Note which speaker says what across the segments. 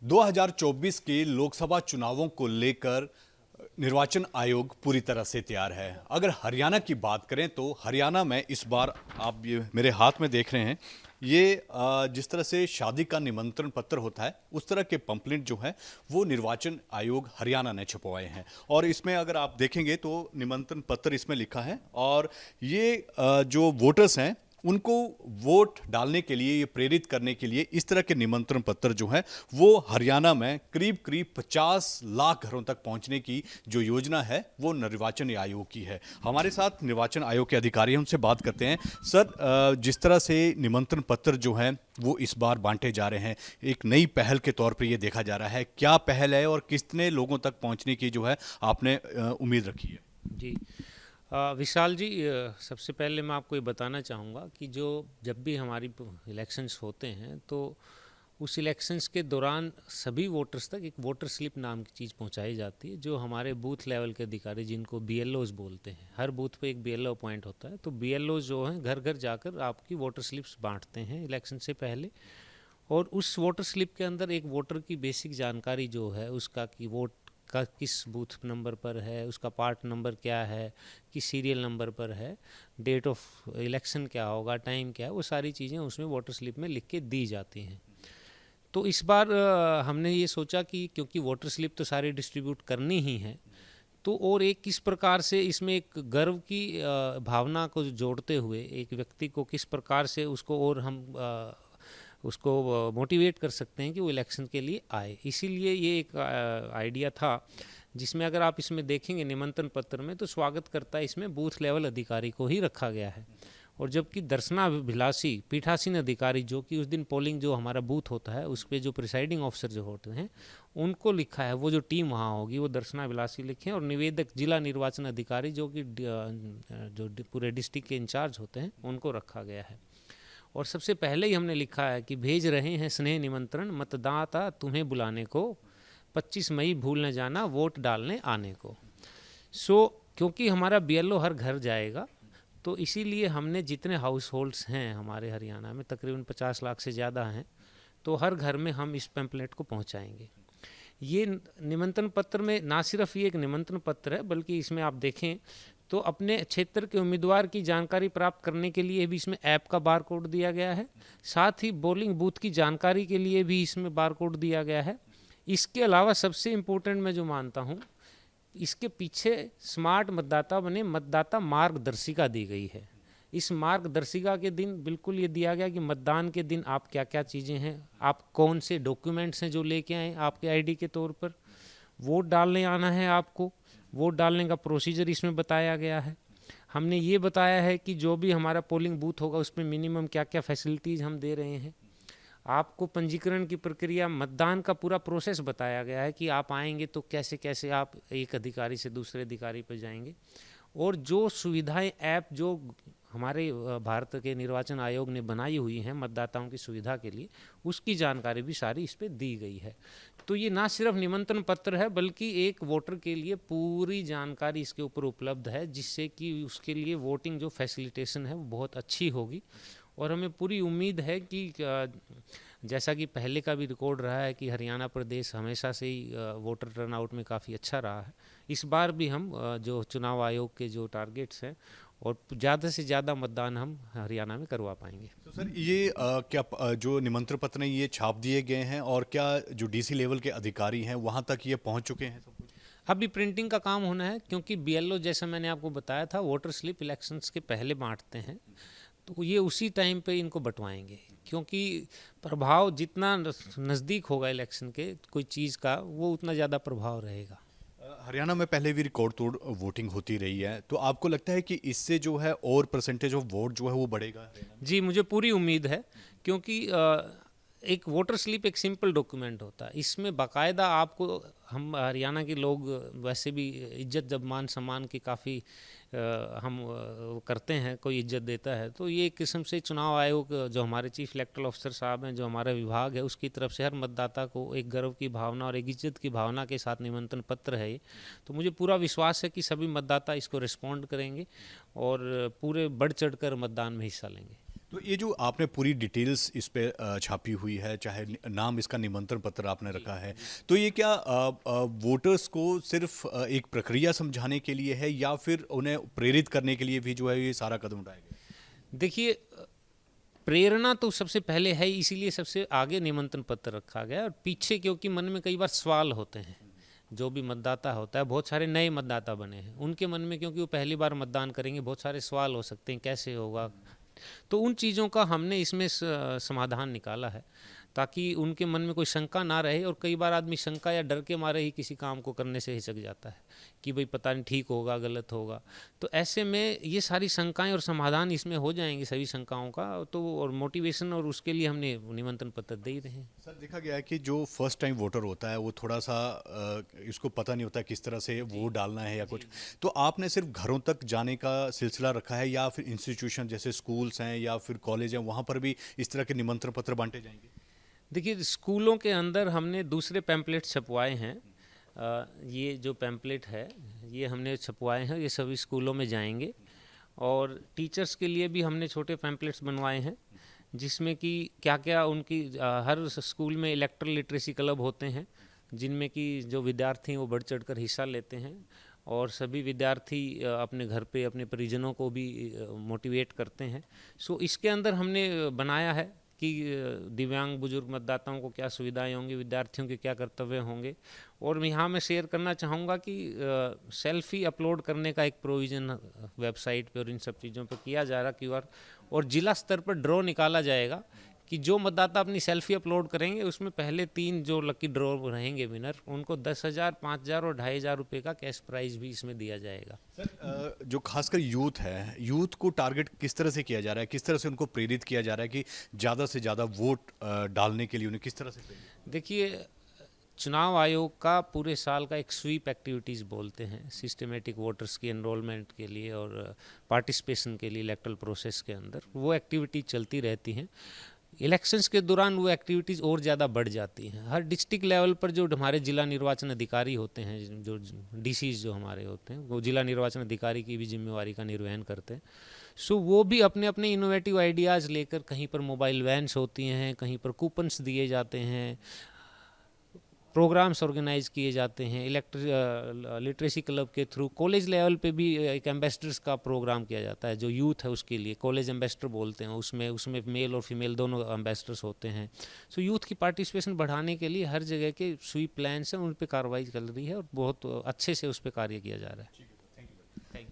Speaker 1: 2024 के लोकसभा चुनावों को लेकर निर्वाचन आयोग पूरी तरह से तैयार है। अगर हरियाणा की बात करें तो हरियाणा में इस बार आप ये मेरे हाथ में देख रहे हैं, ये जिस तरह से शादी का निमंत्रण पत्र होता है उस तरह के पंपलेट जो है वो निर्वाचन आयोग हरियाणा ने छपवाए हैं। और इसमें अगर आप देखेंगे तो निमंत्रण पत्र इसमें लिखा है और ये जो वोटर्स हैं उनको वोट डालने के लिए, ये प्रेरित करने के लिए इस तरह के निमंत्रण पत्र जो है वो हरियाणा में करीब करीब 50 लाख घरों तक पहुंचने की जो योजना है वो निर्वाचन आयोग की है। हमारे साथ निर्वाचन आयोग के अधिकारी हैं, उनसे बात करते हैं। सर, जिस तरह से निमंत्रण पत्र जो है वो इस बार बांटे जा रहे हैं, एक नई पहल के तौर पर ये देखा जा रहा है, क्या पहल है और कितने लोगों तक पहुंचने की जो है आपने उम्मीद रखी है?
Speaker 2: जी, विशाल जी, सबसे पहले मैं आपको ये बताना चाहूँगा कि जब भी हमारी इलेक्शंस होते हैं तो उस इलेक्शंस के दौरान सभी वोटर्स तक एक वोटर स्लिप नाम की चीज़ पहुंचाई जाती है, जो हमारे बूथ लेवल के अधिकारी, जिनको बीएलओज बोलते हैं, हर बूथ पे एक बीएलओ अपॉइंट होता है। तो बीएलओ जो हैं घर घर जाकर आपकी वोटर स्लिप्स बांटते हैं इलेक्शन से पहले। और उस वोटर स्लिप के अंदर एक वोटर की बेसिक जानकारी जो है उसका, कि वोट का किस बूथ नंबर पर है, उसका पार्ट नंबर क्या है, किस सीरियल नंबर पर है, डेट ऑफ इलेक्शन क्या होगा, टाइम क्या है, वो सारी चीज़ें उसमें वोटर स्लिप में लिख के दी जाती हैं। तो इस बार हमने ये सोचा कि क्योंकि वोटर स्लिप तो सारी डिस्ट्रीब्यूट करनी ही है, तो और एक किस प्रकार से इसमें एक गर्व की भावना को जोड़ते हुए एक व्यक्ति को किस प्रकार से उसको और हम उसको मोटिवेट कर सकते हैं कि वो इलेक्शन के लिए आए। इसीलिए ये एक आइडिया था, जिसमें अगर आप इसमें देखेंगे निमंत्रण पत्र में, तो स्वागतकर्ता इसमें बूथ लेवल अधिकारी को ही रखा गया है। और जबकि दर्शनाभिलाषी पीठासीन अधिकारी, जो कि उस दिन पोलिंग जो हमारा बूथ होता है उस पर जो प्रिसाइडिंग ऑफिसर जो होते हैं उनको लिखा है, वो जो टीम वहाँ होगी वो दर्शनाभिलाषी लिखें, और निवेदक जिला निर्वाचन अधिकारी जो कि जो पूरे डिस्ट्रिक्ट के इंचार्ज होते हैं उनको रखा गया है। और सबसे पहले ही हमने लिखा है कि भेज रहे हैं स्नेह निमंत्रण मतदाता तुम्हें बुलाने को, 25 मई भूल न जाना वोट डालने आने को। क्योंकि हमारा बीएलओ हर घर जाएगा, तो इसीलिए हमने जितने हाउस होल्ड्स हैं हमारे हरियाणा में, तकरीबन 50 लाख से ज़्यादा हैं, तो हर घर में हम इस पैम्पलेट को पहुंचाएंगे। ये निमंत्रण पत्र में ना सिर्फ ये एक निमंत्रण पत्र है, बल्कि इसमें आप देखें तो अपने क्षेत्र के उम्मीदवार की जानकारी प्राप्त करने के लिए भी इसमें ऐप का बार कोड दिया गया है। साथ ही पोलिंग बूथ की जानकारी के लिए भी इसमें बार कोड दिया गया है। इसके अलावा सबसे इम्पोर्टेंट मैं जो मानता हूँ, इसके पीछे स्मार्ट मतदाता बने मतदाता मार्गदर्शिका दी गई है। इस मार्गदर्शिका के दिन बिल्कुल ये दिया गया कि मतदान के दिन आप क्या क्या चीज़ें हैं, आप कौन से डॉक्यूमेंट्स हैं जो लेके आए आपके आईडी के तौर पर, वोट डालने आना है आपको, वोट डालने का प्रोसीजर इसमें बताया गया है। हमने ये बताया है कि जो भी हमारा पोलिंग बूथ होगा उसमें मिनिमम क्या क्या फैसिलिटीज़ हम दे रहे हैं। आपको पंजीकरण की प्रक्रिया, मतदान का पूरा प्रोसेस बताया गया है कि आप आएंगे तो कैसे कैसे आप एक अधिकारी से दूसरे अधिकारी पर जाएंगे। और जो सुविधाएं ऐप जो हमारे भारत के निर्वाचन आयोग ने बनाई हुई हैं मतदाताओं की सुविधा के लिए, उसकी जानकारी भी सारी इस पर दी गई है। तो ये ना सिर्फ निमंत्रण पत्र है, बल्कि एक वोटर के लिए पूरी जानकारी इसके ऊपर उपलब्ध है, जिससे कि उसके लिए वोटिंग जो फैसिलिटेशन है वो बहुत अच्छी होगी। और हमें पूरी उम्मीद है कि जैसा कि पहले का भी रिकॉर्ड रहा है कि हरियाणा प्रदेश हमेशा से ही वोटर टर्नआउट में काफ़ी अच्छा रहा है, इस बार भी हम जो चुनाव आयोग के जो टारगेट्स हैं और ज़्यादा से ज़्यादा मतदान हम हरियाणा में करवा पाएंगे।
Speaker 1: तो सर, ये क्या जो निमंत्रण पत्र हैं ये छाप दिए गए हैं और क्या जो डीसी लेवल के अधिकारी हैं वहां तक ये पहुंच चुके हैं सब कुछ?
Speaker 2: अभी प्रिंटिंग का काम होना है, क्योंकि बीएलओ जैसा मैंने आपको बताया था वोटर स्लिप इलेक्शंस के पहले बांटते हैं, तो ये उसी टाइम पे इनको बंटवाएंगे। क्योंकि प्रभाव जितना नज़दीक होगा इलेक्शन के कोई चीज़ का, वो उतना ज़्यादा प्रभाव रहेगा।
Speaker 1: हरियाणा में पहले भी रिकॉर्ड तोड़ वोटिंग होती रही है, तो आपको लगता है कि इससे जो है और परसेंटेज ऑफ वोट जो है वो बढ़ेगा हरियाणा में?
Speaker 2: जी, मुझे पूरी उम्मीद है, क्योंकि एक वोटर स्लिप एक सिंपल डॉक्यूमेंट होता है, इसमें बाकायदा आपको, हम हरियाणा के लोग वैसे भी इज्जत जब मान सम्मान की काफ़ी हम करते हैं, कोई इज्जत देता है, तो ये एक किस्म से चुनाव आयोग जो हमारे चीफ इलेक्टोरल ऑफिसर साहब हैं, जो हमारा विभाग है, उसकी तरफ से हर मतदाता को एक गर्व की भावना और एक इज्जत की भावना के साथ निमंत्रण पत्र है ये। तो मुझे पूरा विश्वास है कि सभी मतदाता इसको रिस्पॉन्ड करेंगे और पूरे बढ़ चढ़ कर मतदान में हिस्सा लेंगे।
Speaker 1: तो ये जो आपने पूरी डिटेल्स इस पे छापी हुई है, चाहे नाम इसका निमंत्रण पत्र आपने रखा है, तो ये क्या वोटर्स को सिर्फ एक प्रक्रिया समझाने के लिए है या फिर उन्हें प्रेरित करने के लिए भी जो है ये सारा कदम उठाया गया?
Speaker 2: देखिए, प्रेरणा तो सबसे पहले है, इसीलिए सबसे आगे निमंत्रण पत्र रखा गया। और पीछे क्योंकि मन में कई बार सवाल होते हैं, जो भी मतदाता होता है, बहुत सारे नए मतदाता बने हैं, उनके मन में, क्योंकि वो पहली बार मतदान करेंगे, बहुत सारे सवाल हो सकते हैं, कैसे होगा। तो उन चीज़ों का हमने इसमें समाधान निकाला है, ताकि उनके मन में कोई शंका ना रहे। और कई बार आदमी शंका या डर के मारे ही किसी काम को करने से हिचक जाता है कि भाई पता नहीं ठीक होगा, गलत होगा। तो ऐसे में ये सारी शंकाएं और समाधान इसमें हो जाएंगे सभी शंकाओं का। तो और मोटिवेशन, और उसके लिए हमने निमंत्रण पत्र दे ही रहे हैं।
Speaker 1: सर, देखा गया है कि जो फर्स्ट टाइम वोटर होता है वो थोड़ा सा इसको पता नहीं होता किस तरह से वोट डालना है या कुछ, तो आपने सिर्फ घरों तक जाने का सिलसिला रखा है या फिर इंस्टीट्यूशन जैसे स्कूल्स हैं या फिर कॉलेज हैं वहाँ पर भी इस तरह के निमंत्रण पत्र बांटे जाएंगे?
Speaker 2: देखिए, स्कूलों के अंदर हमने दूसरे पैम्पलेट छपवाए हैं। ये जो पैम्पलेट है ये हमने छपवाए हैं, ये सभी स्कूलों में जाएंगे। और टीचर्स के लिए भी हमने छोटे पैम्पलेट्स बनवाए हैं, जिसमें कि क्या क्या उनकी हर स्कूल में इलेक्ट्रल लिटरेसी क्लब होते हैं, जिनमें कि जो विद्यार्थी हैं वो बढ़ चढ़ कर हिस्सा लेते हैं। और सभी विद्यार्थी अपने घर पे अपने परिजनों को भी मोटिवेट करते हैं। सो इसके अंदर हमने बनाया है कि दिव्यांग बुजुर्ग मतदाताओं को क्या सुविधाएं होंगी, विद्यार्थियों के क्या कर्तव्य होंगे। और यहाँ मैं शेयर करना चाहूँगा कि सेल्फी अपलोड करने का एक प्रोविज़न वेबसाइट पे और इन सब चीज़ों पे किया जा रहा QR। और जिला स्तर पर ड्रॉ निकाला जाएगा कि जो मतदाता अपनी सेल्फी अपलोड करेंगे उसमें पहले 3 जो लकी ड्रॉ रहेंगे विनर, उनको 10,000, 5,000 और 2,500 रुपये का कैश प्राइज भी इसमें दिया जाएगा।
Speaker 1: सर, जो खासकर यूथ है, यूथ को टारगेट किस तरह से किया जा रहा है, किस तरह से उनको प्रेरित किया जा रहा है कि ज़्यादा से ज़्यादा वोट डालने के लिए उन्हें किस तरह से प्रेरित?
Speaker 2: देखिए, चुनाव आयोग का पूरे साल का एक स्वीप एक्टिविटीज़ बोलते हैं, सिस्टमेटिक वोटर्स की एनरोलमेंट के लिए और पार्टिसिपेशन के लिए इलेक्ट्रल प्रोसेस के अंदर वो एक्टिविटी चलती रहती हैं। इलेक्शंस के दौरान वो एक्टिविटीज़ और ज़्यादा बढ़ जाती हैं। हर डिस्ट्रिक्ट लेवल पर जो हमारे जिला निर्वाचन अधिकारी होते हैं, जो DCs जो हमारे होते हैं, वो जिला निर्वाचन अधिकारी की भी जिम्मेवारी का निर्वहन करते हैं। सो वो भी अपने अपने इनोवेटिव आइडियाज़ लेकर, कहीं पर मोबाइल वैन्स होती हैं, कहीं पर कूपन्स दिए जाते हैं, प्रोग्राम्स ऑर्गेनाइज किए जाते हैं, लिटरेसी क्लब के थ्रू। कॉलेज लेवल पे भी एक एम्बेसडर्स का प्रोग्राम किया जाता है, जो यूथ है उसके लिए कॉलेज एम्बेसडर बोलते हैं। उसमें मेल और फीमेल दोनों एम्बेसडर्स होते हैं। सो यूथ की पार्टिसिपेशन बढ़ाने के लिए हर जगह के स्वीप प्लान्स हैं, उन पर कार्रवाई चल रही है और बहुत अच्छे से उस पर कार्य किया जा रहा है।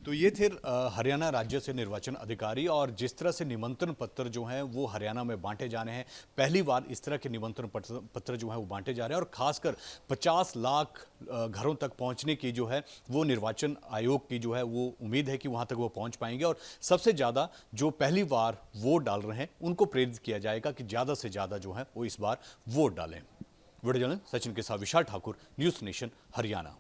Speaker 1: तो ये थे हरियाणा राज्य से निर्वाचन अधिकारी, और जिस तरह से निमंत्रण पत्र जो हैं वो हरियाणा में बांटे जाने हैं। पहली बार इस तरह के निमंत्रण पत्र जो है वो बांटे जा रहे हैं, और खासकर 50 लाख घरों तक पहुंचने की जो है वो निर्वाचन आयोग की जो है वो उम्मीद है कि वहां तक वो पहुंच पाएंगे। और सबसे ज़्यादा जो पहली बार वोट डाल रहे हैं उनको प्रेरित किया जाएगा कि ज़्यादा से ज़्यादा जो है वो इस बार वोट डालें। वीडियो जर्नलिस्ट सचिन के साथ विशाल ठाकुर, न्यूज़ नेशन, हरियाणा।